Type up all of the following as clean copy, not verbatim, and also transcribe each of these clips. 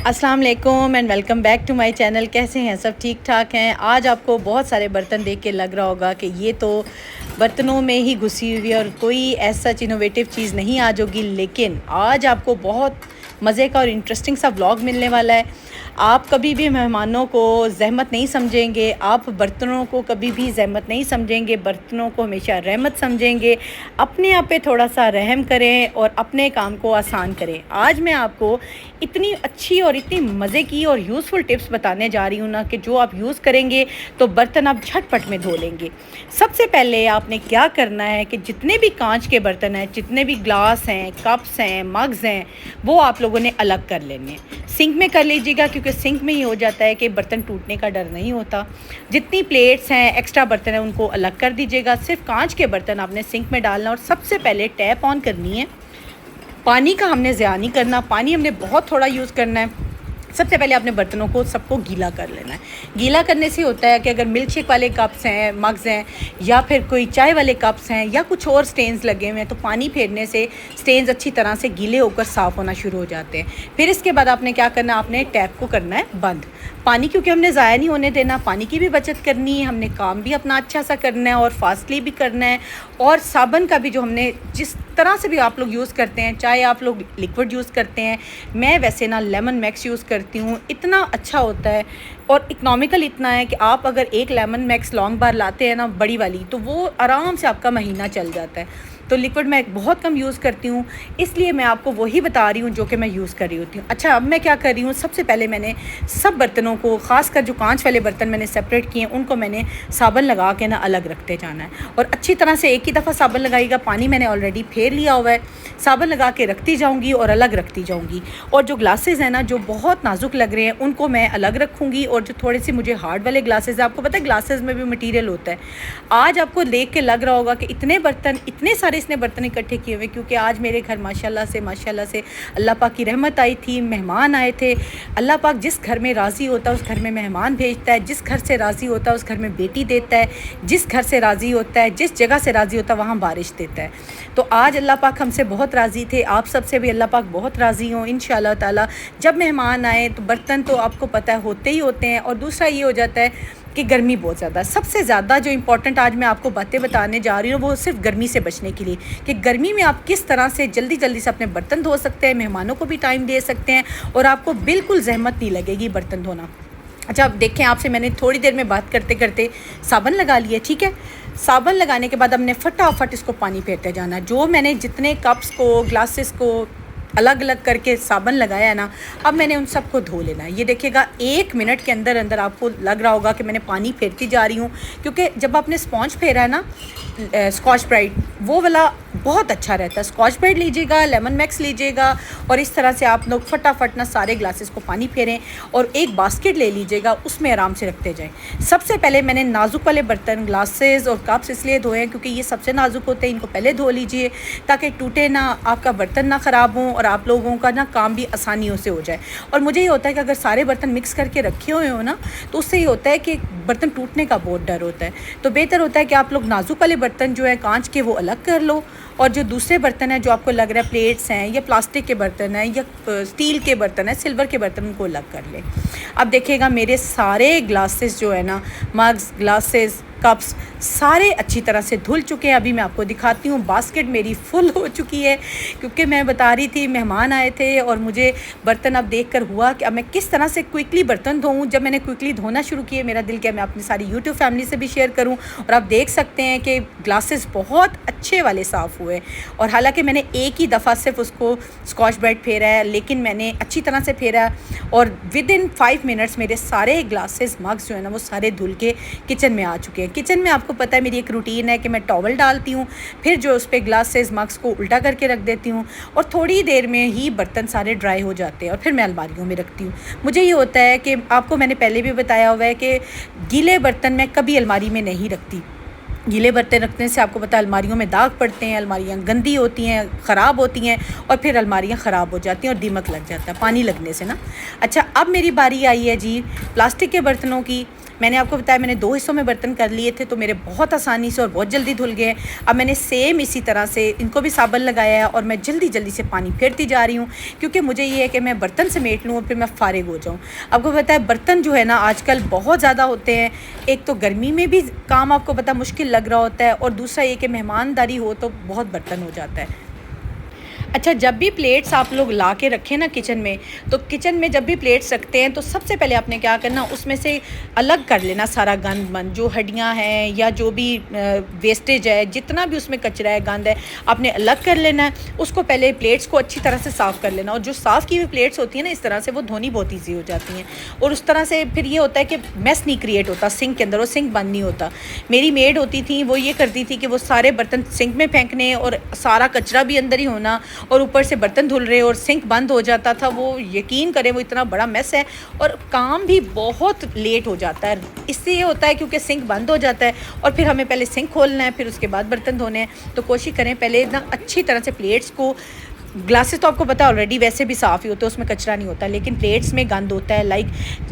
अस्सलाम वालेकुम and welcome back to my channel. कैसे हैं सब? ठीक ठाक हैं। आज आपको बहुत सारे बर्तन देख के लग रहा होगा कि ये तो बर्तनों में ही घुसी हुई है और कोई ऐसा इनोवेटिव चीज़ नहीं आज होगी, लेकिन आज आपको बहुत मज़े का और इंटरेस्टिंग सा व्लॉग मिलने वाला है। आप कभी भी मेहमानों को ज़हमत नहीं समझेंगे, आप बर्तनों को कभी भी ज़हमत नहीं समझेंगे, बर्तनों को हमेशा रहमत समझेंगे। अपने आप पे थोड़ा सा रहम करें और अपने काम को आसान करें। आज मैं आपको इतनी अच्छी और इतनी मज़े की और यूज़फुल टिप्स बताने जा रही हूँ ना कि जो आप यूज़ करेंगे तो बर्तन आप झटपट में धो लेंगे। सबसे पहले आपने क्या करना है कि जितने भी कांच के बर्तन हैं, जितने भी ग्लास हैं, कप्स हैं, मग्स हैं, वो आप लोगों ने अलग कर लेने हैं। सिंक में कर लीजिएगा क्योंकि सिंक में ही हो जाता है कि बर्तन टूटने का डर नहीं होता। जितनी प्लेट्स हैं, एक्स्ट्रा बर्तन हैं, उनको अलग कर दीजिएगा। सिर्फ कांच के बर्तन आपने सिंक में डालना और सबसे पहले टैप ऑन करनी है। पानी का हमने ज़्यादा नहीं करना, पानी हमने बहुत थोड़ा यूज़ करना है। सबसे पहले अपने बर्तनों को सबको गीला कर लेना है। गीला करने से होता है कि अगर मिल्क शेक वाले कप्स हैं, मग्स हैं, या फिर कोई चाय वाले कप्स हैं, या कुछ और स्टेन्स लगे हुए हैं, तो पानी फेरने से स्टेन्स अच्छी तरह से गीले होकर साफ़ होना शुरू हो जाते हैं। फिर इसके बाद आपने क्या करना है, आपने टैप को करना है बंद। पानी क्योंकि हमने ज़ाया नहीं होने देना, पानी की भी बचत करनी है, हमने काम भी अपना अच्छा सा करना है और फास्टली भी करना है। और साबुन का भी जो हमने जिस तरह से भी आप लोग यूज़ करते हैं, चाहे आप लोग लिक्विड यूज़ करते हैं, मैं वैसे ना लेमन मैक्स यूज़ करती हूँ। इतना अच्छा होता है और इकनॉमिकल इतना है कि आप अगर एक लेमन मैक्स लॉन्ग बार लाते हैं ना, बड़ी वाली, तो वो आराम से आपका महीना चल जाता है। तो लिक्विड मैं बहुत कम यूज़ करती हूँ, इसलिए मैं आपको वही बता रही हूँ जो कि मैं यूज़ कर रही होती हूँ। अच्छा, अब मैं क्या कर रही हूँ, सबसे पहले मैंने सब बर्तनों को, ख़ासकर जो कांच वाले बर्तन मैंने सेपरेट किए, उनको मैंने साबुन लगा के ना अलग रखते जाना है। और अच्छी तरह से एक ही दफ़ा साबुन लगाइएगा। पानी मैंने ऑलरेडी फेर लिया हुआ है, साबुन लगा के रखती जाऊँगी और अलग रखती जाऊँगी। और जो ग्लासेस हैं ना, जो बहुत नाजुक लग रहे हैं, उनको मैं अलग रखूँगी। और जो थोड़े से मुझे हार्ड वाले ग्लासेस हैं, आपको पता है ग्लासेस में भी मटीरियल होता है। आज आपको देख के लग रहा होगा कि इतने बर्तन, इतने सारे इसने बर्तन इकट्ठे किए हुए, क्योंकि आज मेरे घर माशाल्लाह से अल्लाह पाक की रहमत आई थी, मेहमान आए थे। अल्लाह पाक जिस घर में राज़ी होता है उस घर में मेहमान भेजता है, जिस घर से राज़ी होता है उस घर में बेटी देता है, जिस घर से राज़ी होता है, जिस जगह से राज़ी होता है वहाँ बारिश देता है। तो आज अल्लाह पाक हमसे बहुत राज़ी थे, आप सबसे भी अल्लाह पाक बहुत राज़ी हों इंशाअल्लाह ताला। जब मेहमान आए तो बर्तन तो आपको पता है होते ही होते हैं। और दूसरा ये हो जाता है कि गर्मी बहुत ज़्यादा, सबसे ज़्यादा जो इम्पोर्टेंट आज मैं आपको बातें बताने जा रही हूँ वो सिर्फ गर्मी से बचने के लिए, कि गर्मी में आप किस तरह से जल्दी जल्दी से अपने बर्तन धो सकते हैं, मेहमानों को भी टाइम दे सकते हैं और आपको बिल्कुल ज़हमत नहीं लगेगी बर्तन धोना। अच्छा, अब देखें, आपसे मैंने थोड़ी देर में बात करते करते साबुन लगा लिया, ठीक है। साबुन लगाने के बाद हमने फटाफट इसको पानी फेरते जाना है। जो मैंने जितने कप्स को, ग्लासेस को अलग अलग करके साबुन लगाया है ना, अब मैंने उन सबको धो लेना है। ये देखिएगा 1 मिनट के अंदर अंदर आपको लग रहा होगा कि मैंने पानी फेरती जा रही हूँ, क्योंकि जब आपने स्पॉन्ज फेरा है ना, स्कॉच ब्राइट, वो वाला बहुत अच्छा रहता है। स्कॉच ब्राइट लीजिएगा, लेमन मैक्स लीजिएगा और इस तरह से आप लोग फटाफट ना सारे ग्लासेस को पानी फेरें और एक बास्केट ले लीजिएगा, उसमें आराम से रखते जाएं। सबसे पहले मैंने नाजुक वाले बर्तन, ग्लासेस और कप्स इसलिए धोए हैं क्योंकि ये सबसे नाजुक होते हैं, इनको पहले धो लीजिए ताकि टूटे ना, आपका बर्तन ना ख़राब हों और आप लोगों का ना काम भी आसानियों से हो जाए। और मुझे ये होता है कि अगर सारे बर्तन मिक्स करके रखे हुए हो ना, तो उससे ये होता है कि बर्तन टूटने का बहुत डर होता है। तो बेहतर होता है कि आप लोग नाजुक वाले बर्तन जो है कांच के, वो अलग कर लो, और जो दूसरे बर्तन हैं, जो आपको लग रहा है प्लेट्स हैं या प्लास्टिक के बर्तन हैं या स्टील के बर्तन हैं, सिल्वर के बर्तन, उनको अलग कर लें। अब देखिएगा मेरे सारे ग्लासेस जो है ना, मग्स, ग्लासेस, कप्स, सारे अच्छी तरह से धुल चुके हैं। अभी मैं आपको दिखाती हूँ, बास्केट मेरी फुल हो चुकी है, क्योंकि मैं बता रही थी मेहमान आए थे और मुझे बर्तन अब देखकर हुआ कि अब मैं किस तरह से क्विकली बर्तन धोऊँ। जब मैंने क्विकली धोना शुरू किए, मेरा दिल किया मैं अपनी सारी यूट्यूब फैमिली से भी शेयर करूँ। और आप देख सकते हैं कि ग्लासेस बहुत अच्छे वाले साफ़ हुए, और हालांकि मैंने एक ही दफ़ा सिर्फ उसको स्कॉच ब्राइट फेरा है, लेकिन मैंने अच्छी तरह से फेरा और विद इन 5 मिनट्स मेरे सारे ग्लासेस, मग्स जो है ना, वो सारे धुल के किचन में आ चुके हैं। किचन में आपको पता है मेरी एक रूटीन है कि मैं टॉवल डालती हूँ, फिर जो उस पर ग्लासेस, मग्स को उल्टा करके रख देती हूँ और थोड़ी देर में ही बर्तन सारे ड्राई हो जाते हैं और फिर मैं अलमारियों में रखती हूँ। मुझे ये होता है कि आपको मैंने पहले भी बताया हुआ है कि गीले बर्तन मैं कभी अलमारी में नहीं रखती। गीले बर्तन रखने से आपको पता है अलमारियों में दाग पड़ते हैं, अलमारियाँ गंदी होती हैं, ख़राब होती हैं और फिर अलमारियाँ ख़राब हो जाती हैं और दीमक लग जाता है पानी लगने से ना। अच्छा, अब मेरी बारी आई है जी प्लास्टिक के बर्तनों की। मैंने आपको बताया मैंने 2 हिस्सों में बर्तन कर लिए थे, तो मेरे बहुत आसानी से और बहुत जल्दी धुल गए। अब मैंने सेम इसी तरह से इनको भी साबुन लगाया है और मैं जल्दी जल्दी से पानी फेरती जा रही हूँ, क्योंकि मुझे ये है कि मैं बर्तन समेट लूँ और फिर मैं फ़ारिग हो जाऊँ। आपको पता है बर्तन जो है ना आजकल बहुत ज़्यादा होते हैं। एक तो गर्मी में भी काम आपको पता मुश्किल लग रहा होता है, और दूसरा ये कि मेहमानदारी हो तो बहुत बर्तन हो जाता है। अच्छा, जब भी प्लेट्स आप लोग ला के रखें ना किचन में, तो किचन में जब भी प्लेट्स रखते हैं तो सबसे पहले आपने क्या करना, उसमें से अलग कर लेना सारा गंद मंद, जो हड्डियाँ हैं या जो भी वेस्टेज है, जितना भी उसमें कचरा है, गंद है, आपने अलग कर लेना है। उसको पहले प्लेट्स को अच्छी तरह से साफ़ कर लेना, और जो साफ़ की हुई प्लेट्स होती हैं ना इस तरह से, वो धोनी बहुत ईजी हो जाती हैं, और उस तरह से फिर ये होता है कि मैस नहीं क्रिएट होता सिंक के अंदर, वो सिंक बंद नहीं होता। मेरी मेड होती थी, वो ये करती थी कि वो सारे बर्तन सिंक में फेंकने और सारा कचरा भी अंदर ही होना, और ऊपर से बर्तन धुल रहे और सिंक बंद हो जाता था। वो यकीन करें वो इतना बड़ा मैस है, और काम भी बहुत लेट हो जाता है। इससे ये होता है क्योंकि सिंक बंद हो जाता है और फिर हमें पहले सिंक खोलना है, फिर उसके बाद बर्तन धोने हैं। तो कोशिश करें पहले ना अच्छी तरह से प्लेट्स को, ग्लासेस तो आपको पता ऑलरेडी वैसे भी साफ़ ही होते हैं, उसमें कचरा नहीं होता, लेकिन प्लेट्स में गंद होता है। लाइक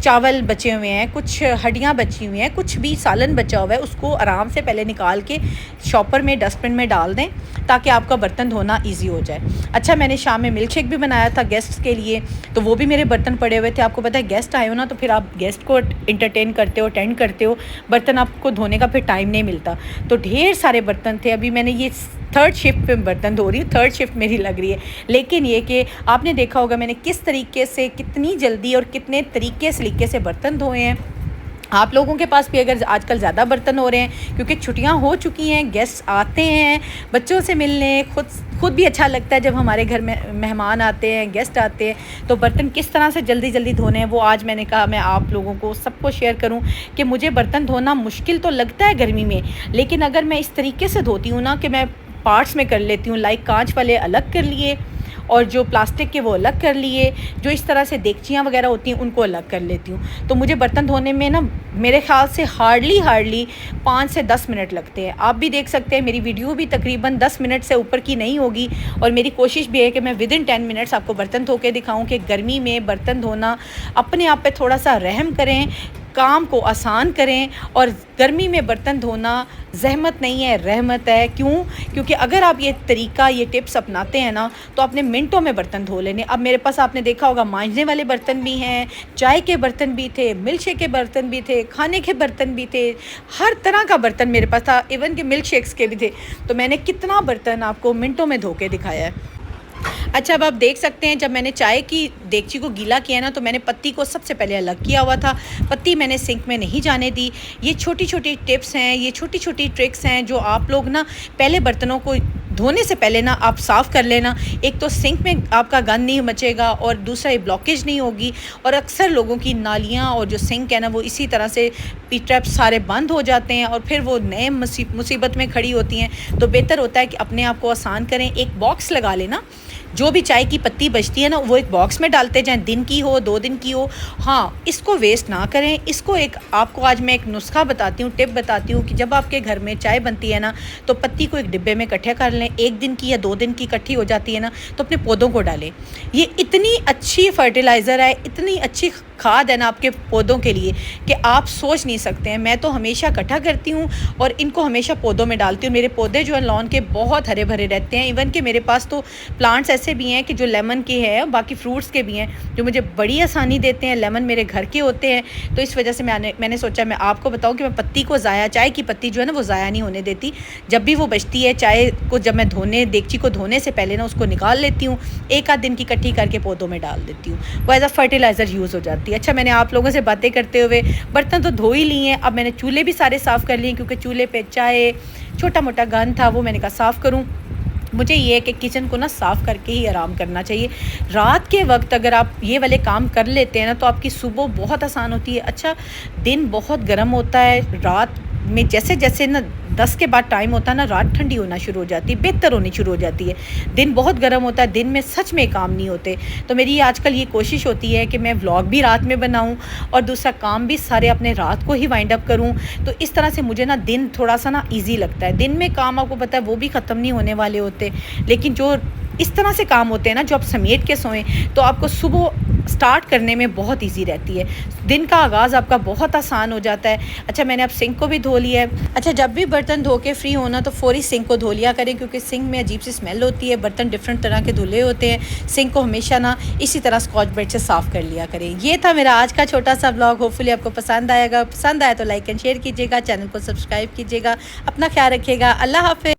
चावल बचे हुए हैं, कुछ हड्डियाँ बची हुई हैं, कुछ भी सालन बचा हुआ है, उसको आराम से पहले निकाल के शॉपर में, डस्टबिन में डाल दें, ताकि आपका बर्तन धोना ईजी हो जाए। अच्छा, मैंने शाम में मिल्क शेक भी बनाया था गेस्ट्स के लिए, तो वो भी मेरे बर्तन पड़े हुए थे। आपको पता है गेस्ट आए हो ना, तो फिर आप गेस्ट को इंटरटेन करते हो, अटेंड करते हो, बर्तन आपको धोने का फिर टाइम नहीं मिलता। तो ढेर सारे बर्तन थे। अभी मैंने ये 3rd शिफ्ट पे बर्तन धो रही हूँ, 3rd शिफ्ट मेरी लग रही है। लेकिन ये कि आपने देखा होगा मैंने किस तरीके से, कितनी जल्दी और कितने सलीके से बर्तन धोए हैं। आप लोगों के पास भी अगर आजकल ज़्यादा बर्तन हो रहे हैं, क्योंकि छुट्टियां हो चुकी हैं, गेस्ट आते हैं बच्चों से मिलने, खुद भी अच्छा लगता है जब हमारे घर में मेहमान आते हैं, गेस्ट आते हैं, तो बर्तन किस तरह से जल्दी जल्दी धोने हैं वो आज मैंने कहा मैं आप लोगों को सबको शेयर करूं कि मुझे बर्तन धोना मुश्किल तो लगता है गर्मी में, लेकिन अगर मैं इस तरीके से धोती हूँ ना कि मैं पार्ट्स में कर लेती हूँ, लाइक कांच वाले अलग कर लिए और जो प्लास्टिक के वो अलग कर लिए, जो इस तरह से देगचियाँ वगैरह होती हैं उनको अलग कर लेती हूँ। तो मुझे बर्तन धोने में ना मेरे ख्याल से हार्डली 5 से 10 मिनट लगते हैं। आप भी देख सकते हैं मेरी वीडियो भी तकरीबन 10 मिनट से ऊपर की नहीं होगी, और मेरी कोशिश भी है कि मैं विदिन 10 मिनट्स आपको बर्तन धो के दिखाऊँ कि गर्मी में बर्तन धोना, अपने आप पे थोड़ा सा रहम करें, काम को आसान करें। और गर्मी में बर्तन धोना ज़हमत नहीं है, रहमत है। क्यों? क्योंकि अगर आप ये तरीका, ये टिप्स अपनाते हैं ना, तो आपने मिनटों में बर्तन धो लेने। अब मेरे पास आपने देखा होगा मांजने वाले बर्तन भी हैं, चाय के बर्तन भी थे, मिल्क शेक के बर्तन भी थे, खाने के बर्तन भी थे, हर तरह का बर्तन मेरे पास था, इवन के मिल्क शेक्स के भी थे। तो मैंने कितना बर्तन आपको मिनटों में धो के दिखाया है। अच्छा, अब आप देख सकते हैं जब मैंने चाय की देगची को गीला किया ना, तो मैंने पत्ती को सबसे पहले अलग किया हुआ था। पत्ती मैंने सिंक में नहीं जाने दी। ये छोटी छोटी टिप्स हैं, ये छोटी छोटी ट्रिक्स हैं जो आप लोग ना पहले बर्तनों को धोने से पहले ना आप साफ़ कर लेना। एक तो सिंक में आपका गंद नहीं मचेगा, और दूसरा ये ब्लॉकेज नहीं होगी। और अक्सर लोगों की नालियाँ और जो सिंक है ना वो इसी तरह से पी ट्रैप सारे बंद हो जाते हैं, और फिर वो नए मुसीबत में खड़ी होती हैं। तो बेहतर होता है कि अपने आप को आसान करें। एक बॉक्स लगा लेना, जो भी चाय की पत्ती बचती है ना वो एक बॉक्स में डालते जाएं, दिन की हो 2 दिन की हो। हाँ, इसको वेस्ट ना करें। इसको एक आपको आज मैं एक नुस्खा बताती हूँ, टिप बताती हूँ कि जब आपके घर में चाय बनती है ना, तो पत्ती को एक डिब्बे में इकट्ठा कर लें। 1 दिन की या 2 दिन की इकट्ठी हो जाती है ना, तो अपने पौधों को डालें। ये इतनी अच्छी फर्टिलाइज़र है, इतनी अच्छी खाद है ना आपके पौधों के लिए कि आप सोच नहीं सकते हैं। मैं तो हमेशा इकट्ठा करती हूँ और इनको हमेशा पौधों में डालती हूँ। मेरे पौधे जो है लॉन के बहुत हरे भरे रहते हैं। इवन कि मेरे पास तो प्लांट्स ऐसे भी हैं कि जो लेमन के हैं, बाकी फ्रूट्स के भी हैं, जो मुझे बड़ी आसानी देते हैं। लेमन मेरे घर के होते हैं, तो इस वजह से मैंने सोचा मैं आपको बताऊँ कि मैं पत्ती को ज़ाया, चाय की पत्ती जो है ना वो ज़ाया नहीं होने देती। जब भी वो बचती है, चाय को जब मैं देगची को धोने से पहले ना उसको निकाल लेती हूँ, 1 आध दिन की इकट्ठी करके पौधों में डाल देती हूँ। वो एज अ फर्टिलाइज़र यूज़ हो जाती है। अच्छा, मैंने आप लोगों से बातें करते हुए बर्तन तो धो ही लिए हैं। अब मैंने चूल्हे भी सारे साफ़ कर लिए, क्योंकि चूल्हे पे चाय छोटा मोटा गंद था, वो मैंने कहा साफ़ करूँ। मुझे ये है कि किचन को ना साफ़ करके ही आराम करना चाहिए। रात के वक्त अगर आप ये वाले काम कर लेते हैं ना, तो आपकी सुबह बहुत आसान होती है। अच्छा, दिन बहुत गर्म होता है, रात में जैसे जैसे ना 10 के बाद टाइम होता है ना, रात ठंडी होना शुरू हो जाती है, बेहतर होनी शुरू हो जाती है। दिन बहुत गर्म होता है, दिन में सच में काम नहीं होते। तो मेरी आजकल ये कोशिश होती है कि मैं व्लॉग भी रात में बनाऊं और दूसरा काम भी सारे अपने रात को ही वाइंड अप करूं। तो इस तरह से मुझे ना दिन थोड़ा सा ना ईजी लगता है। दिन में काम आपको पता है वो भी ख़त्म नहीं होने वाले होते, लेकिन जो इस तरह से काम होते हैं ना जो आप समेट के सोएं तो आपको सुबह स्टार्ट करने में बहुत इजी रहती है, दिन का आगाज़ आपका बहुत आसान हो जाता है। अच्छा, मैंने अब सिंक को भी धो लिया है। अच्छा, जब भी बर्तन धो के फ्री होना तो फौरी सिंक को धो लिया करें, क्योंकि सिंक में अजीब सी स्मेल होती है, बर्तन डिफरेंट तरह के धुले होते हैं। सिंक को हमेशा ना इसी तरह स्कॉच ब्राइट से साफ़ कर लिया करें। ये था मेरा आज का छोटा सा ब्लॉग, होपफुली आपको पसंद आएगा। पसंद आया तो लाइक एंड शेयर कीजिएगा, चैनल को सब्सक्राइब कीजिएगा। अपना ख्याल रखिएगा। अल्लाह हाफ़िज़।